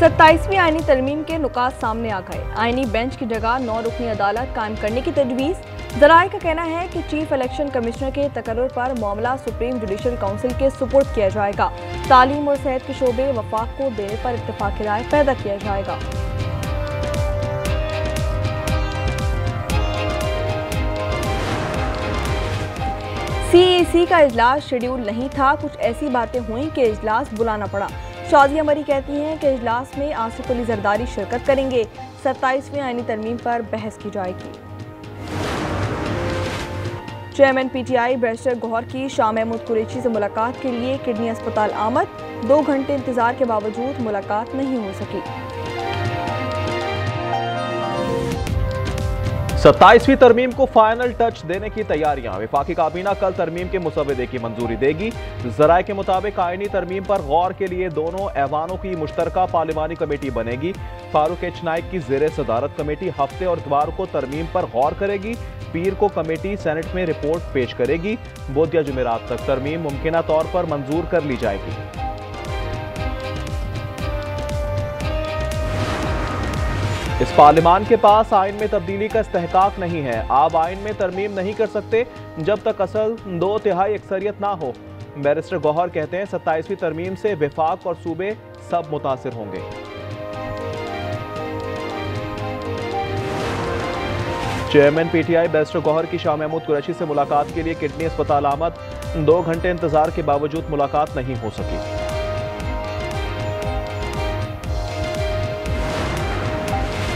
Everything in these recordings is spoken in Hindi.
27वीं आईनी तरमीम के नुकात सामने आ गए। आईनी बेंच की जगह 9 रुकनी अदालत कायम करने की तजवीज़। ज़राए का कहना है कि चीफ इलेक्शन कमिश्नर के तकर्रुर पर मामला सुप्रीम जुडिशल काउंसिल के सुपुर्द किया जाएगा। तालीम और सेहत के शोबे वफाक को देने पर इत्तेफाक राय पैदा किया जाएगा। CEC का इजलास शेड्यूल नहीं था, कुछ ऐसी बातें हुई कि इजलास बुलाना पड़ा। शाजिया मरी कहती हैं कि इजलास में आसिफ अली जरदारी शिरकत करेंगे। 27वीं आईनी तरमीम पर बहस की जाएगी। चेयरमैन PTI बैरिस्टर गौहर की शाह महमूद कुरैशी से मुलाकात के लिए किडनी अस्पताल आमद। 2 घंटे इंतजार के बावजूद मुलाकात नहीं हो सकी। 27वीं तरमीम को फाइनल टच देने की तैयारियां। वफाकी काबीना कल तरमीम के मुसवदे की मंजूरी देगी। ज़राए के मुताबिक आईनी तरमीम पर गौर के लिए दोनों ऐवानों की मुश्तरका पार्लिमानी कमेटी बनेगी। फारूक एच नाइक की ज़ेरे सदारत कमेटी हफ्ते और इतवार को तरमीम पर गौर करेगी। पीर को कमेटी सेनेट में रिपोर्ट पेश करेगी। बुध या जुमेरात तक तरमीम मुमकिना तौर पर मंजूर कर ली जाएगी। इस पार्लिमान के पास आइन में तब्दीली का इस्तेहकाक नहीं है। आप आइन में तरमीम नहीं कर सकते जब तक असल 2/3 अक्सरियत ना हो। बैरिस्टर गौहर कहते हैं 27वीं तरमीम से वफाक और सूबे सब मुतासिर होंगे। चेयरमैन PTI बैरिस्टर गौहर की शाह महमूद कुरैशी से मुलाकात के लिए किडनी अस्पताल आमद। 2 घंटे इंतजार के बावजूद मुलाकात नहीं हो सकी।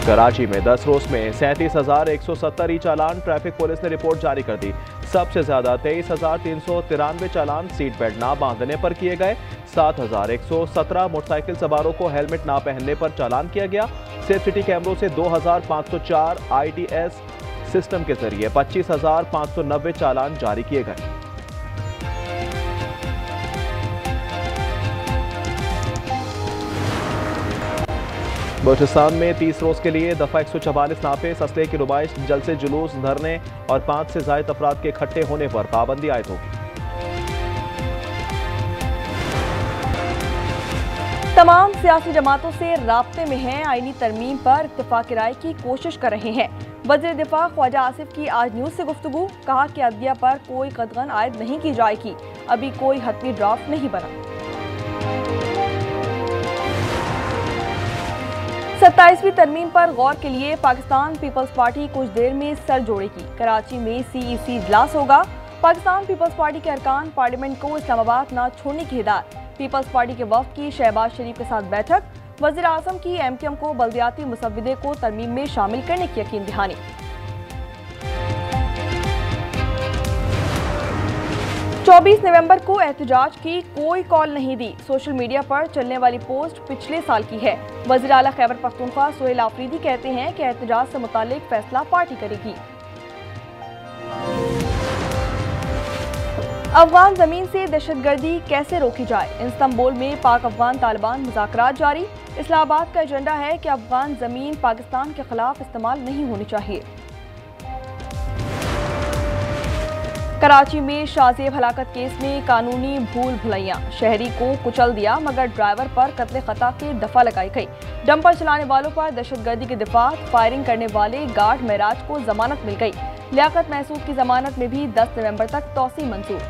कराची में 10 रोज में 37,170 ई चालान। ट्रैफिक पुलिस ने रिपोर्ट जारी कर दी। सबसे ज्यादा 23,393 चालान सीट बेल्ट ना बांधने पर किए गए। 7,117 मोटरसाइकिल सवारों को हेलमेट ना पहनने पर चालान किया गया। सेफ सिटी कैमरों से 2,504 ITS सिस्टम के जरिए 25,590 चालान जारी किए गए। बलूचिस्तान में 30 रोज के लिए दफा 144 नाफिज असले की नुमाइश, जलसे, जुलूस, धरने और 5 से ज्यादा अफराद के इकट्ठे होने पर पाबंदी आयद होगी। तमाम सियासी जमातों से राब्ते में हैं। आईनी तरमीम पर इत्तेफाक राय की कोशिश कर रहे हैं। वज़ीर दिफा ख्वाजा आसिफ की आज न्यूज़ से गुफ्तगू। कहा कि अदलिया पर कोई कदगन आयद नहीं की जाएगी। अभी कोई हतमी ड्राफ्ट नहीं बना। 27वीं तरमीम पर गौर के लिए पाकिस्तान पीपल्स पार्टी कुछ देर में सर जोड़ेगी। कराची में CEC इजलास होगा। पाकिस्तान पीपल्स पार्टी के अरकान पार्लियामेंट को इस्लामाबाद न छोड़ने की हिदायत। पीपल्स पार्टी के वफ्द की शहबाज शरीफ के साथ बैठक। वज़ीर आज़म की MQM को बल्दियाती मुसव्विदे को तरमीम में शामिल करने की यकीन दहानी। 24 नवंबर को एहतजाज की कोई कॉल नहीं दी। सोशल मीडिया पर चलने वाली पोस्ट पिछले साल की है। वज़ीर आला खैबर पख्तूनख्वा सुहेल आफरीदी कहते हैं कि एहतजाज से मुतालिक फैसला पार्टी करेगी। अफगान जमीन से दहशतगर्दी कैसे रोकी जाए। इस्तांबुल में पाक अफगान तालिबान मुज़ाकरात जारी। इस्लामाबाद का एजेंडा है कि अफगान जमीन पाकिस्तान के खिलाफ इस्तेमाल नहीं होनी चाहिए। कराची में शाहजेब हलाकत केस में कानूनी भूल भुलैया। शहरी को कुचल दिया मगर ड्राइवर पर कत्ले खता की दफा लगाई गई। डंपर चलाने वालों पर दहशतगर्दी के दिफात। फायरिंग करने वाले गार्ड महराज को जमानत मिल गई। लियाकत महसूद की जमानत में भी 10 नवंबर तक तौसी मंजूर।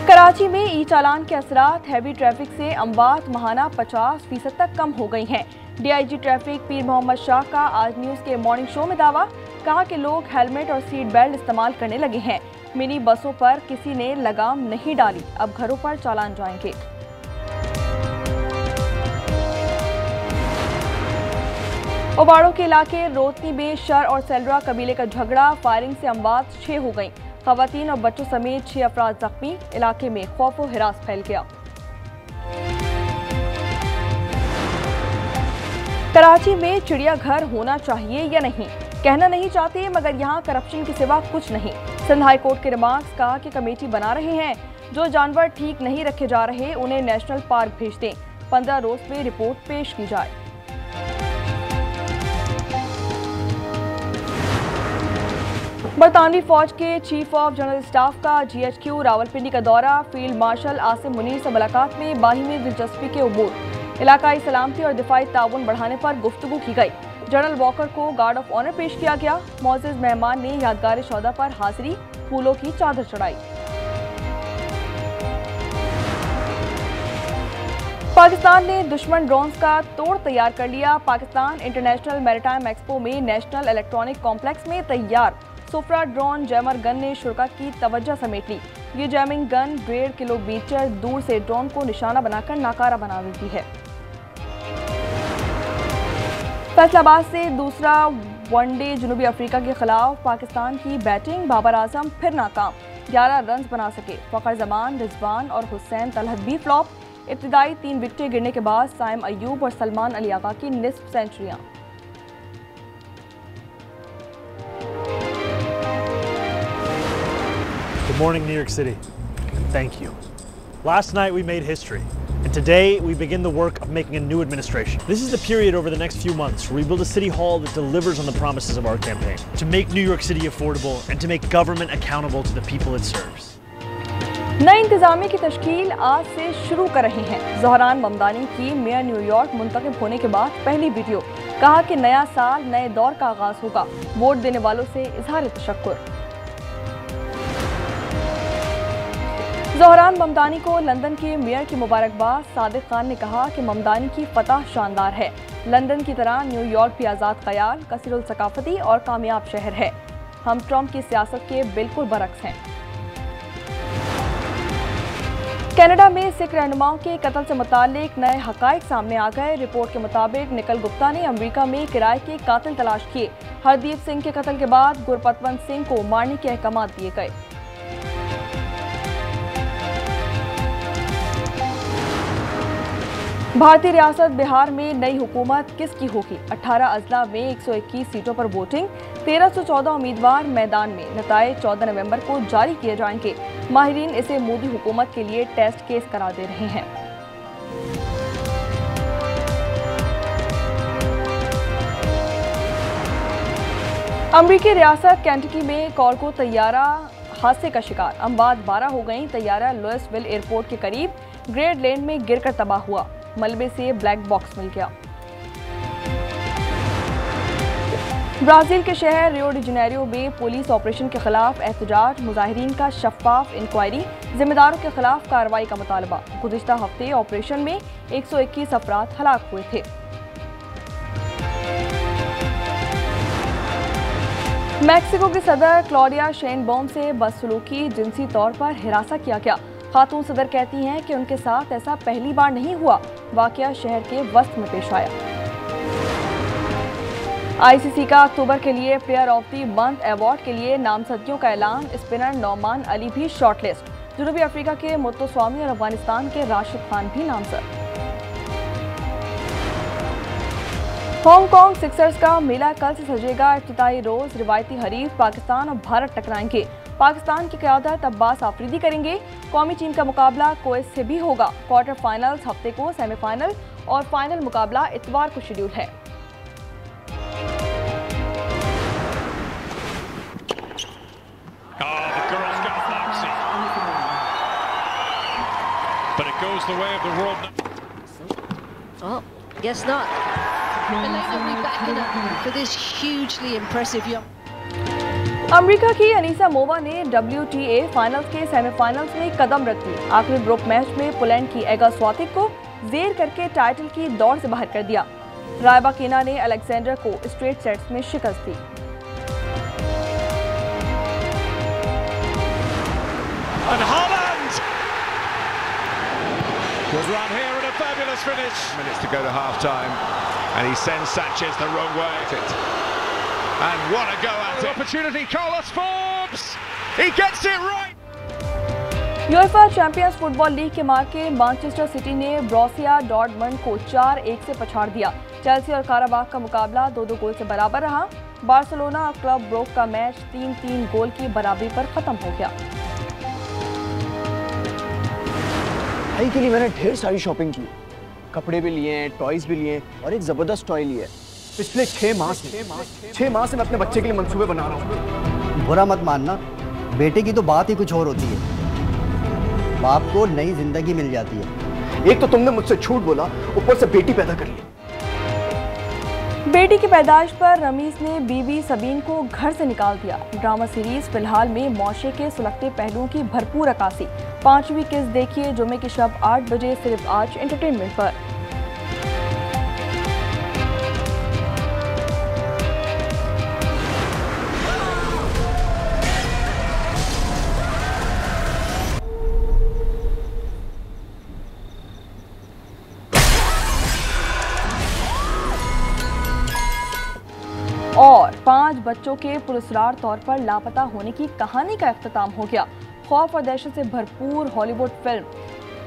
कराची में ई चालान के असरात। हैवी ट्रैफिक से अमवात महाना 50% तक कम हो गई हैं। DIG ट्रैफिक पीर मोहम्मद शाह का आज न्यूज़ के मॉर्निंग शो में दावा। कहा कि लोग हेलमेट और सीट बेल्ट इस्तेमाल करने लगे हैं। मिनी बसों पर किसी ने लगाम नहीं डाली। अब घरों पर चालान जाएंगे। ओबाड़ों के इलाके रोतनी में शर और सेलरा कबीले का झगड़ा। फायरिंग से अमवात 6 हो गई। खवातीन और बच्चों समेत 6 अफराद जख्मी। इलाके में खौफ व हिरास फैल गया। कराची में चिड़ियाघर होना चाहिए या नहीं, कहना नहीं चाहते मगर यहाँ करप्शन के सिवा कुछ नहीं। सिंध हाई कोर्ट के रिमार्क्स। कहा कि कमेटी बना रहे हैं। जो जानवर ठीक नहीं रखे जा रहे उन्हें नेशनल पार्क भेज दें। 15 रोज में रिपोर्ट पेश की जाए। बरतानवी फौज के चीफ ऑफ जनरल स्टाफ का GHQ रावलपिंडी का दौरा, फील्ड मार्शल आसिम मुनीर से मुलाकात में बाहिमी दिलचस्पी के उमूर, इलाकाई सलामती और दिफाई ताउन बढ़ाने पर गुफ्तगू की गई। जनरल वॉकर को गार्ड ऑफ ऑनर पेश किया गया। मोअज़्ज़िज़ मेहमान ने यादगार शौदा पर हाजिरी, फूलों की चादर चढ़ाई। पाकिस्तान ने दुश्मन ड्रोन्स का तोड़ तैयार कर लिया। पाकिस्तान इंटरनेशनल मैरीटाइम एक्सपो में नेशनल इलेक्ट्रॉनिक कॉम्प्लेक्स में तैयार सोफ्रा ड्रोन जैमर गन ने शुरा की तवज्जो समेट ली। ये जैमिंग गन 1.5 किलोमीटर दूर से ड्रोन को निशाना बनाकर नाकारा बना देती है। फैसलाबाद से दूसरा वनडे जनूबी अफ्रीका के खिलाफ पाकिस्तान की बैटिंग, बाबर आजम फिर नाकाम, 11 रन बना सके। फ़खर जमान, रिजवान और हुसैन तलहत भी फ्लॉप। इब्तिदाई 3 विकेटें गिरने के बाद साइम अयूब और सलमान अली आगा की निस्फ सेंचुरियां। Good morning, New York City, and thank you. Last night we made history, and today we begin the work of making a new administration. This is the period over the next few months where we build a city hall that delivers on the promises of our campaign, to make New York City affordable and to make government accountable to the people it serves. नई इंतजामिया की तश्कील आज से शुरू कर रहे हैं। ज़हरान ममदानी की मेयर न्यूयॉर्क मुंतखब होने के बाद पहली वीडियो, कहा कि नया साल नए दौर का आगाज होगा, वोट देने वालों से इजहार तशक्कुर। ज़हरान ममदानी को लंदन के मेयर की मुबारकबाद। सादिक खान ने कहा कि ममदानी की फतह शानदार है। लंदन की तरह न्यूयॉर्क भी आज़ाद ख्याल, कसीरुल सकाफती और कामयाब शहर है। हम ट्रंप की सियासत के बिल्कुल बरक्स हैं। कनाडा में सिख रहनुमाओं के कत्ल से मुताल्लिक नए हकाइक सामने आ गए। रिपोर्ट के मुताबिक निकल गुप्ता ने अमेरिका में किराए के कातिल तलाश किए। हरदीप सिंह के कत्ल के बाद गुरपतवंत सिंह को मारने के अहकाम दिए गए। भारतीय रियासत बिहार में नई हुकूमत किसकी होगी? 18 अजला में 121 सीटों पर वोटिंग, 1314 उम्मीदवार मैदान में। नताइज 14 नवंबर को जारी किए जाएंगे। माहिरीन इसे मोदी हुकूमत के लिए टेस्ट केस करार दे रहे हैं। अमरीकी रियासत केंटकी में कार्गो तैयारा हादसे का शिकार, अमवात 12 हो गई। तैयारा लुइसविल एयरपोर्ट के करीब ग्रेड लेन में गिरकर तबाह हुआ। मलबे से ब्लैक बॉक्स मिल गया। ब्राजील के शहर रियो डी जनेरियो में पुलिस ऑपरेशन के खिलाफ एहतजाज, मुजाहिरीन का शफाफ इंक्वायरी, जिम्मेदारों के खिलाफ कार्रवाई का मुतालबा। गुज़िश्ता हफ्ते ऑपरेशन में 121 अफराद हलाक हुए थे। मैक्सिको के सदर क्लॉडिया शेनबॉम से बदसलूकी, जिनसी तौर पर हिरासा किया गया। खातून सदर कहती हैं कि उनके साथ ऐसा पहली बार नहीं हुआ। वाकया शहर के वस्त में पेश आया। ICC का अक्टूबर के लिए player of the month award के लिए नामजदगियों का ऐलान। स्पिनर नौमान अली भी शॉर्टलिस्ट। जनूबी अफ्रीका के मुत्तस्वामी और अफगानिस्तान के राशिद खान भी नामजद। हांगकांग सिक्सर्स का मेला कल से सजेगा। इफ्तिताई रोज रिवायती हरीफ पाकिस्तान और भारत टकराएंगे। पाकिस्तान की क़यादत अब्बास आफरीदी करेंगे। कौमी टीम का मुकाबला कुवैत से भी होगा। क्वार्टर फाइनल्स हफ्ते को, सेमीफाइनल और फाइनल मुकाबला इतवार को शेड्यूल है। Oh, guess not. Elena Rybakina for this hugely impressive young. America की अनीसा मोवा ने WTA फाइनल्स के सेमीफाइनल्स में कदम रख दी। आखिरी ग्रुप मैच में पोलैंड की एगा स्वातिक को जेर करके टाइटल की दौड़ से बाहर कर दिया। रायबाकिना ने अलेक्जेंडर को स्ट्रेट सेट्स में शिकस्त दी। And Haaland was run here and a fabulous finish. Minutes to go to half time, and he sends Sanchez the wrong way. And what a go at it! Opportunity, Carlos Forbes. He gets it right. UEFA champions football league के मार्के मैनचेस्टर सिटी ने ब्रोसिया डॉर्टमंड को 4-1 से पछाड़ दिया। चेल्सी और काराबाग का मुकाबला 2-2 गोल से बराबर रहा। बार्सिलोना और क्लब ब्रूक का मैच 3-3 गोल की बराबरी पर खत्म हो गया। भाई के लिए मैंने ढेर सारी शॉपिंग की, कपड़े भी लिए हैं, टॉयज भी लिए और एक जबरदस्त टॉय लिया है। पिछले 6 माह से मैं अपने बच्चे के लिए मंसूबे बना रहा हूँ। बुरा मत मानना, बेटे की तो बात ही कुछ और होती है। बाप को नई जिंदगी मिल जाती है। एक तो तुमने मुझसे झूठ बोला, ऊपर से बेटी पैदा कर ली। बेटी की पैदाइश पर रमीज ने बीवी सबीन को घर से निकाल दिया। ड्रामा सीरीज फिलहाल में मौशे के सुलगते पहलुओं की भरपूर अक्कासी। 5वीं किस्त देखिए जुमे की शब 8 बजे सिर्फ आज एंटरटेनमेंट पर। और 5 बच्चों के पुरस्कार तौर पर लापता होने की कहानी का इख्तिताम हो गया। खौफ और दहशत से भरपूर Hollywood film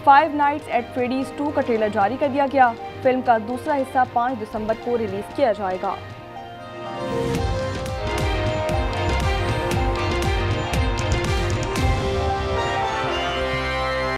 5 nights at Freddy's 2 का ट्रेलर जारी कर दिया गया। फिल्म का दूसरा हिस्सा 5 दिसंबर को रिलीज किया जाएगा।